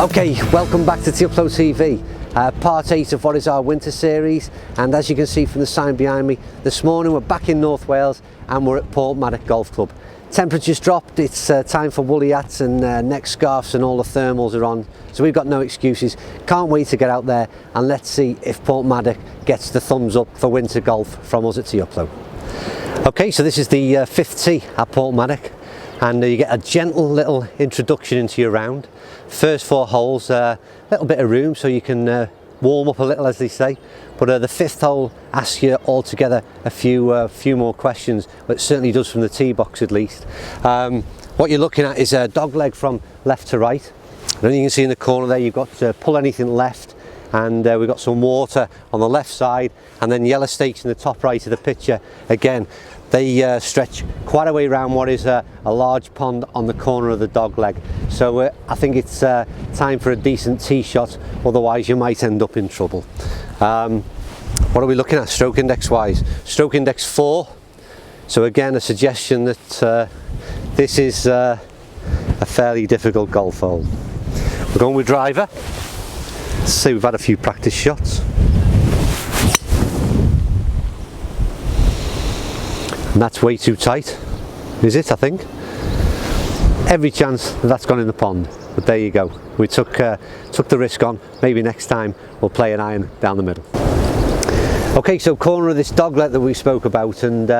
Okay, welcome back to Upload TV, part 8 of what is our winter series, and as you can see from the sign behind me, this morning we're back in North Wales and we're at Porthmadog Golf Club. Temperatures dropped, it's time for woolly hats and neck scarves, and all the thermals are on, so we've got no excuses. Can't wait to get out there and let's see if Portmadoc gets the thumbs up for winter golf from us at Upload. Okay, so this is the 5th tee at Portmadoc, and you get a gentle little introduction into your round. First 4 holes, a little bit of room so you can warm up a little, as they say, but the 5th hole asks you altogether a few more questions, but it certainly does from the tee box at least. What you're looking at is a dog leg from left to right, and you can see in the corner there you've got to pull anything left, and we've got some water on the left side, and then yellow stakes in the top right of the picture. Again, they stretch quite a way around what is a large pond on the corner of the dog leg. So I think it's time for a decent tee shot, otherwise you might end up in trouble. What are we looking at stroke index wise? Stroke index 4. So again, a suggestion that this is a fairly difficult golf hole. We're going with driver. Let's see, we've had a few practice shots. And that's way too tight, is it? I think. Every chance that's gone in the pond, but there you go. We took the risk on. Maybe next time we'll play an iron down the middle. Okay, so corner of this dogleg that we spoke about, and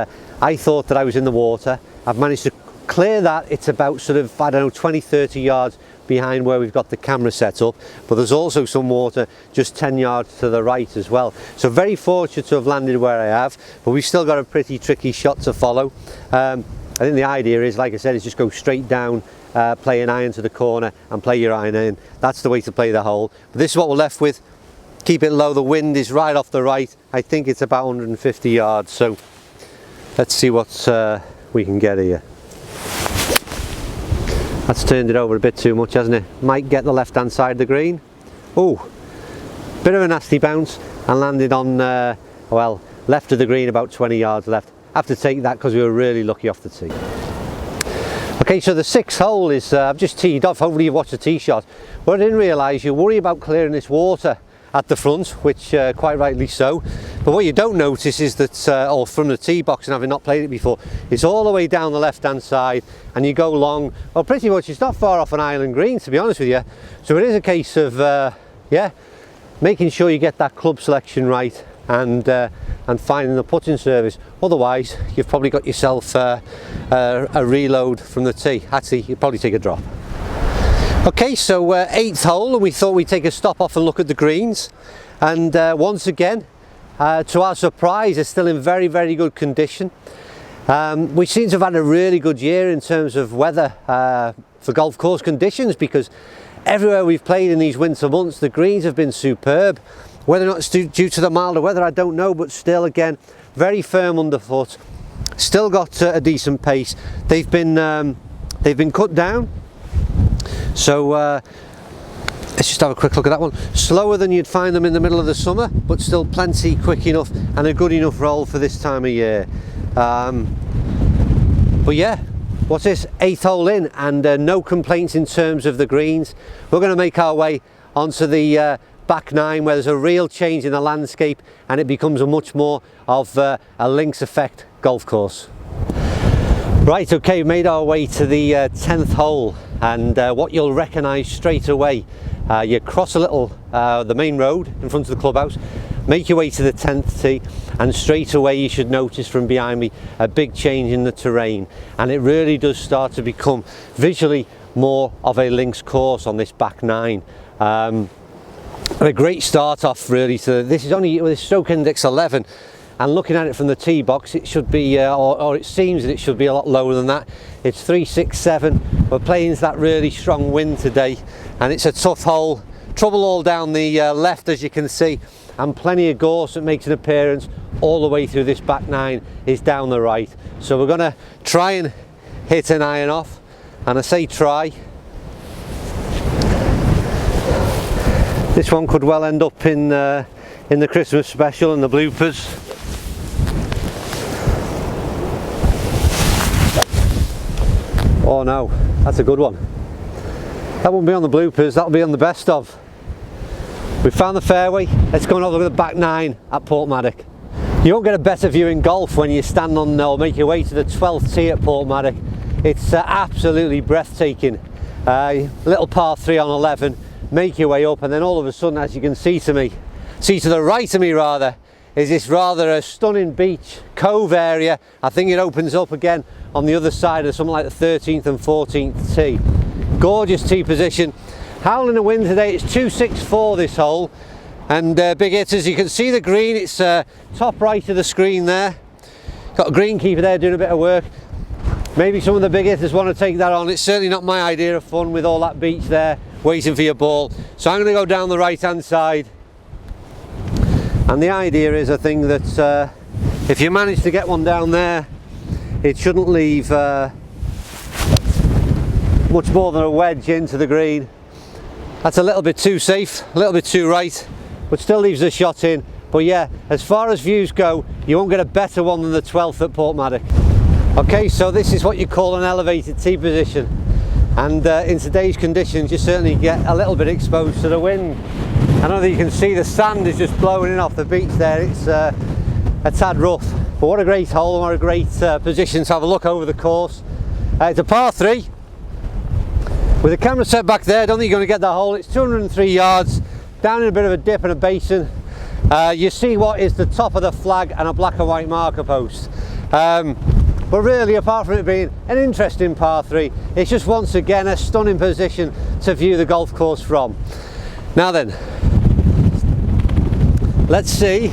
I thought that I was in the water. I've managed to clear that. It's about sort of, I don't know, 20-30 yards behind where we've got the camera set up, but there's also some water just 10 yards to the right as well. So very fortunate to have landed where I have, but we've still got a pretty tricky shot to follow. I think the idea is, like I said, is just go straight down, play an iron to the corner and play your iron in. That's the way to play the hole. But this is what we're left with. Keep it low, the wind is right off the right. I think it's about 150 yards, so let's see what we can get here. That's turned it over a bit too much, hasn't it? Might get the left hand side of the green. Oh, bit of a nasty bounce, and landed on, well, left of the green, about 20 yards left. Have to take that because we were really lucky off the tee. Okay, so the 6th hole is, I've just teed off. Hopefully you've watched the tee shot. But I didn't realise you worry about clearing this water at the front, which quite rightly so. But what you don't notice is that, or from the tee box, and having not played it before, it's all the way down the left hand side, and you go long, well, pretty much it's not far off an island green, to be honest with you. So it is a case of yeah, making sure you get that club selection right, and finding the putting service. Otherwise you've probably got yourself a reload from the tee. Actually, you'd probably take a drop. Okay, so 8th hole, and we thought we'd take a stop off and look at the greens, and once again, to our surprise, they're still in very, very good condition. We seem to have had a really good year in terms of weather for golf course conditions, because everywhere we've played in these winter months, the greens have been superb. Whether or not it's due to the milder weather, I don't know, but still, again, very firm underfoot. Still got a decent pace. They've been cut down. So let's just have a quick look at that one. Slower than you'd find them in the middle of the summer, but still plenty quick enough and a good enough roll for this time of year. But yeah, what's this? 8th hole in, and no complaints in terms of the greens. We're going to make our way onto the back 9, where there's a real change in the landscape, and it becomes a much more of a links effect golf course. Right, okay, made our way to the 10th hole, and what you'll recognise straight away, you cross a little the main road in front of the clubhouse, make your way to the 10th tee, and straight away you should notice from behind me a big change in the terrain, and it really does start to become visually more of a links course on this back 9. A great start off really. So this is only with stroke index 11, and looking at it from the tee box, it should be or it seems that it should be a lot lower than that. It's 367. We're playing into that really strong wind today, and it's a tough hole. Trouble all down the left, as you can see, and plenty of gorse that makes an appearance all the way through this back 9 is down the right. So we're going to try and hit an iron off, and I say try. This one could well end up in the Christmas special and the bloopers. Oh no, that's a good one. That won't be on the bloopers, that'll be on the best of. We found the fairway. Let's go and have a look at the back 9 at Portmadoc. You won't get a better view in golf when you stand on or make your way to the 12th tee at Portmadoc. It's absolutely breathtaking. Little par 3 on 11, make your way up, and then all of a sudden, as you can see to the right of me rather, is this rather a stunning beach cove area. I think it opens up again on the other side of something like the 13th and 14th tee. Gorgeous tee position. Howling the wind today. It's 264 this hole, and big hitters. You can see the green. It's top right of the screen there. Got a greenkeeper there doing a bit of work. Maybe some of the big hitters want to take that on. It's certainly not my idea of fun with all that beach there waiting for your ball. So I'm going to go down the right hand side, and the idea is, I think that if you manage to get one down there, it shouldn't leave much more than a wedge into the green. That's a little bit too safe, a little bit too right, but still leaves a shot in. But yeah, as far as views go, you won't get a better one than the 12th at Portmadoc. Okay, so this is what you call an elevated tee position, and in today's conditions you certainly get a little bit exposed to the wind. I don't know that you can see the sand is just blowing in off the beach there. It's a tad rough, but what a great hole and what a great position to have a look over the course. It's a par 3. With the camera set back there, I don't think you're going to get that hole. It's 203 yards, down in a bit of a dip and a basin. You see what is the top of the flag and a black and white marker post. But really, apart from it being an interesting par 3, it's just once again a stunning position to view the golf course from. Now then, let's see.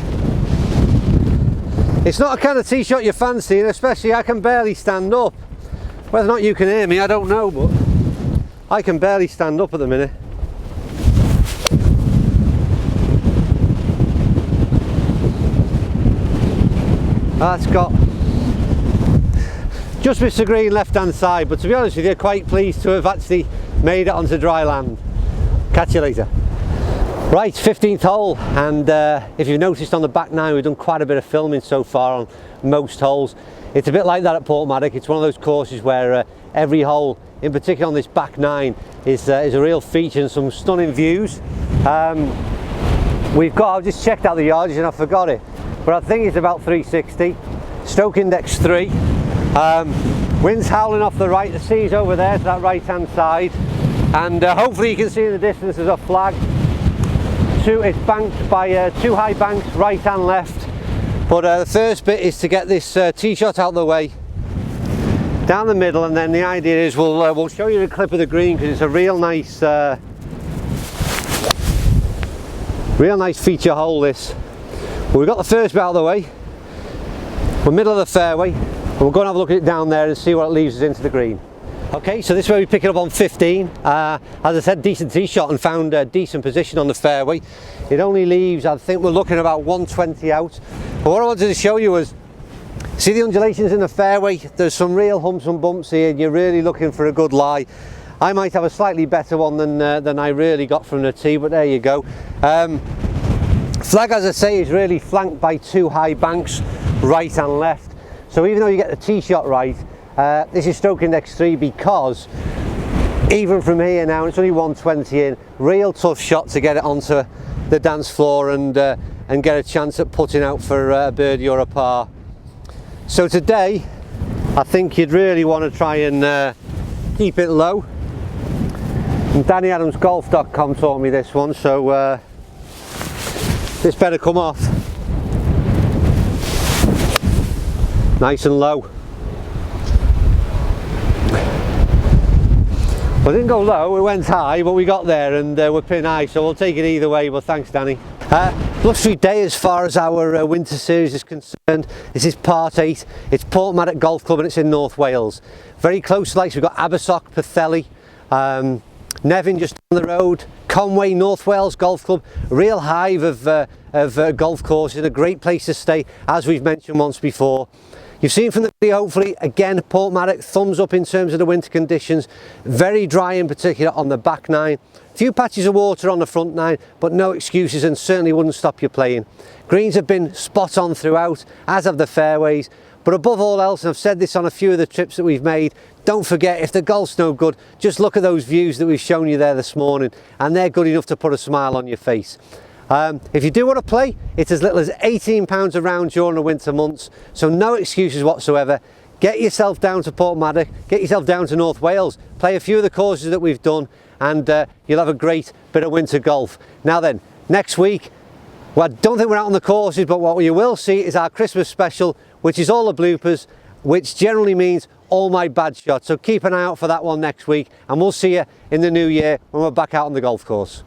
It's not a kind of tee shot you fancy, and especially I can barely stand up. Whether or not you can hear me, I don't know, but I can barely stand up at the minute. That's got just missed the green left hand side, but to be honest with you, quite pleased to have actually made it onto dry land. Catch you later. Right, 15th hole, and if you've noticed on the back 9, we've done quite a bit of filming so far on most holes. It's a bit like that at Portmadoc. It's one of those courses where every hole, in particular on this back 9, is a real feature and some stunning views. I've just checked out the yardage and I forgot it, but I think it's about 360. Stroke index 3. Wind's howling off the right. The sea's over there to that right hand side, and hopefully you can see in the distance there's a flag. It's banked by 2 high banks, right and left. But the first bit is to get this tee shot out of the way, down the middle, and then the idea is we'll show you a clip of the green, because it's a real nice feature hole this. Well, we've got the first bit out of the way. We're middle of the fairway, and we'll go and have a look at it down there and see what it leaves us into the green. Okay, so this is where we pick it up on 15. As I said, decent tee shot, and found a decent position on the fairway. It only leaves, I think we're looking about 120 out. But what I wanted to show you was, see the undulations in the fairway? There's some real humps and bumps here, and you're really looking for a good lie. I might have a slightly better one than I really got from the tee, but there you go. Flag, as I say, is really flanked by 2 high banks, right and left. So even though you get the tee shot right, this is stroke index 3, because even from here now, it's only 120 in, real tough shot to get it onto the dance floor and get a chance at putting out for a birdie or a par. So today, I think you'd really want to try and keep it low. And DannyAdamsGolf.com taught me this one, so this better come off nice and low. Well, it didn't go low, it went high, but we got there, and we're pin high, so we'll take it either way. But thanks, Danny. Blustery day as far as our winter series is concerned. This is part 8. It's Porthmadog Golf Club, and it's in North Wales. Very close likes, we've got Abersoch, Pwllheli, Nevin just down the road, Conway, North Wales Golf Club, a real hive of golf courses, a great place to stay, as we've mentioned once before. You've seen from the video, hopefully, again, Portmadoc, thumbs up in terms of the winter conditions. Very dry in particular on the back 9. A few patches of water on the front 9, but no excuses, and certainly wouldn't stop you playing. Greens have been spot on throughout, as have the fairways. But above all else, and I've said this on a few of the trips that we've made, don't forget, if the golf's no good, just look at those views that we've shown you there this morning, and they're good enough to put a smile on your face. If you do want to play, it's as little as £18 a round during the winter months, so no excuses whatsoever. Get yourself down to Portmadoc, get yourself down to North Wales, play a few of the courses that we've done, and you'll have a great bit of winter golf. Now then, next week, well, I don't think we're out on the courses, but what you will see is our Christmas special, which is all the bloopers, which generally means all my bad shots. So keep an eye out for that one next week, and we'll see you in the new year when we're back out on the golf course.